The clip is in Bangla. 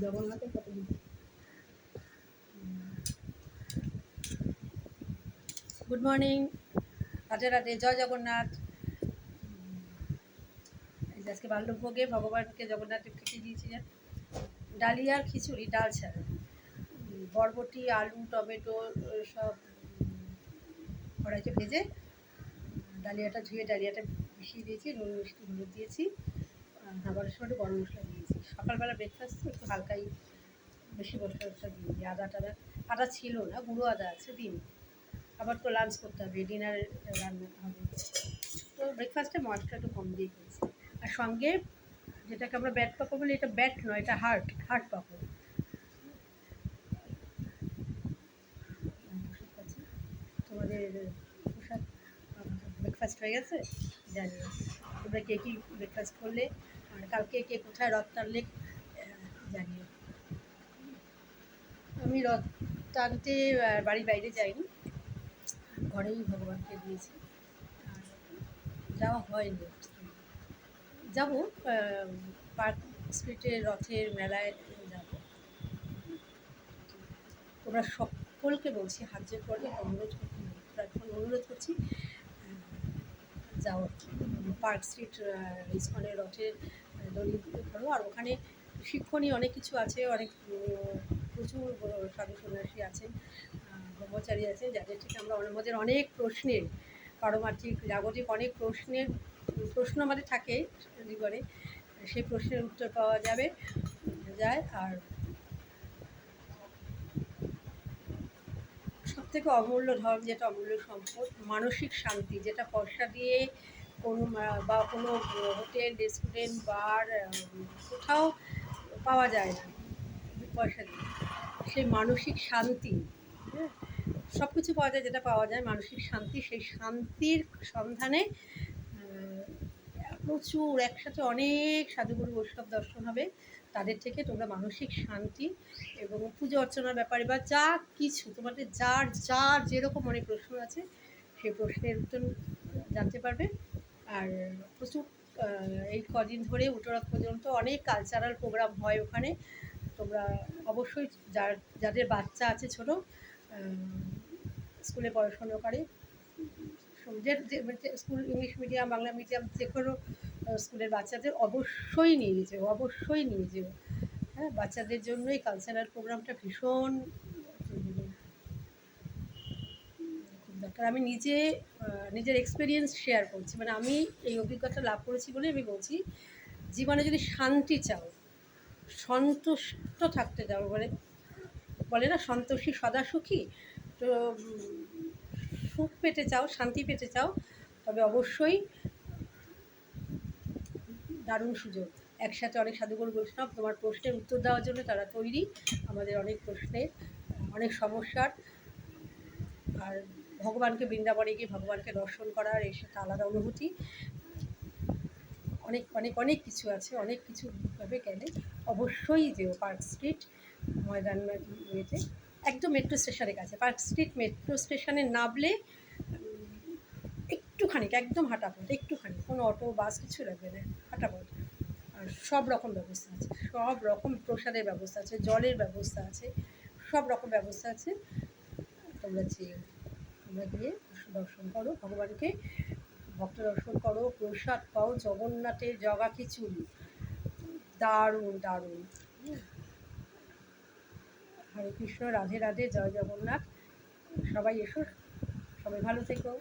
জগন্নাথের কত গুড মর্নিং, রাধে রাধে, জয় জগন্নাথ। আজকে বাল্যভোগে ভগবানকে জগন্নাথ খেতে দিয়েছিলেন ডালিয়ার খিচুড়ি, ডাল ছাড়া, বরবটি, আলু, টমেটো সব কড়াইতে ভেজে ডালিয়াটা ধুয়ে ডালিয়াটা মিশিয়ে দিয়েছি, নুন মিষ্টি হলুদ দিয়েছি, খাবারের সময় গরম মশলা দিয়েছি। সকালবেলা ব্রেকফাস্ট তো একটু হালকাই, বেশি মশলা টশলা দিই, আদা টাদা, আদা ছিল না, গুঁড়ো আদা আছে দিন, আবার তো লাঞ্চ করতে হবে, ডিনার রান্না হবে, তো ব্রেকফাস্টে মশলা একটু কম দিয়ে করেছি। আর সঙ্গে যেটাকে আমরা ব্যাট পাপড় বলি, এটা ব্যাট নয়, এটা হার্ট পাপড়। তোমাদের পোশাক ব্রেকফাস্ট হয়ে গেছে, জানি তোমরা কে কী ব্রেকফাস্ট করলে, আর কালকে কে কোথায় রথ টানলে জানিও। আমি রথ টানতে বাড়ির বাইরে যাইনি, ঘরেই ভগবানকে দিয়েছি, আর যাওয়া হয়নি। যাবো পার্ক স্ট্রিটের রথের মেলায় যাব। তোমরা সকলকে বলছি, হাত জোর করে অনুরোধ করছি, যাও পার্ক স্ট্রিট ইসকনের রথের দড়ি ধরো। আর ওখানে শিক্ষণীয় অনেক কিছু আছে, অনেক প্রচুর সাধু সন্ন্যাসী আছেন, ব্রহ্মচারী আছেন, যাদের থেকে আমরা আমাদের অনেক প্রশ্নের, পারমার্থিক জাগতিক অনেক প্রশ্ন আমাদের থাকে জীবনে, সেই প্রশ্নের উত্তর পাওয়া যায়। আর সবথেকে অমূল্য ধর্ম, যেটা অমূল্য সম্পদ, মানসিক শান্তি, যেটা পয়সা দিয়ে কোনো হোটেল, রেস্টুরেন্ট, বার কোথাও পাওয়া যায় না পয়সা দিয়ে। সেই মানসিক শান্তি, হ্যাঁ, সব কিছু পাওয়া যায়, যেটা পাওয়া যায় মানসিক শান্তি, সেই শান্তির সন্ধানে প্রচুর একসাথে অনেক সাধুগুরু বৈষ্ণব দর্শন হবে। তাদের থেকে তোমরা মানসিক শান্তি এবং পুজো অর্চনার ব্যাপারে বা যা কিছু তোমাদের যার যেরকম অনেক প্রশ্ন আছে, সেই প্রশ্নের উত্তর জানতে পারবে। আর প্রচুর এই কদিন ধরে উত্তরাত পর্যন্ত অনেক কালচারাল প্রোগ্রাম হয় ওখানে। তোমরা অবশ্যই যাদের বাচ্চা আছে ছোটো, স্কুলে পড়াশুনো করে, school English medium, Bangla medium, যে কোনো স্কুলের বাচ্চাদের অবশ্যই নিয়ে যেও। হ্যাঁ, বাচ্চাদের জন্য এই কালচারাল প্রোগ্রামটা ভীষণ খুব দরকার। আমি নিজের এক্সপিরিয়েন্স শেয়ার করছি, মানে আমি এই অভিজ্ঞতা লাভ করেছি বলে আমি বলছি। জীবনে যদি শান্তি চাও, সন্তুষ্ট থাকতে চাও, বলে না সন্তোষী সদা সুখী, তো সুখ পেতে চাও, শান্তি পেতে চাও, তবে অবশ্যই দারুণ সুযোগ। একসাথে অনেক সাধুগুরু বৈষ্ণব তোমার প্রশ্নের উত্তর দেওয়ার জন্য তারা তৈরি, আমাদের অনেক প্রশ্নের, অনেক সমস্যার। আর ভগবানকে বৃন্দাবনে গিয়ে ভগবানকে দর্শন করার এসে একটা আলাদা অনুভূতি, অনেক অনেক অনেক কিছু আছে, অনেক কিছুভাবে গেলে অবশ্যই যেও পার্ক স্ট্রিট ময়দান ইয়েতে, একদম মেট্রো স্টেশনের কাছে। পার্ক স্ট্রিট মেট্রো স্টেশনে নামলে একটুখানি, একদম হাঁটাপথ, একটুখানি, কোনো অটো বাস কিছু লাগবে না, হাঁটাপথ। আর সব রকম ব্যবস্থা আছে, সব রকম প্রসাদের ব্যবস্থা আছে, জলের ব্যবস্থা আছে, সব রকম ব্যবস্থা আছে। তোমরা গিয়ে দর্শন করো ভগবানকে, ভক্ত দর্শন করো, প্রসাদ পাও, জগন্নাথের জগা খিচুড়ি দারুণ দারুণ। হরে কৃষ্ণ, রাধে রাধে, জয় জগন্নাথ। সবাই এসো, সবাই ভালো থেকো।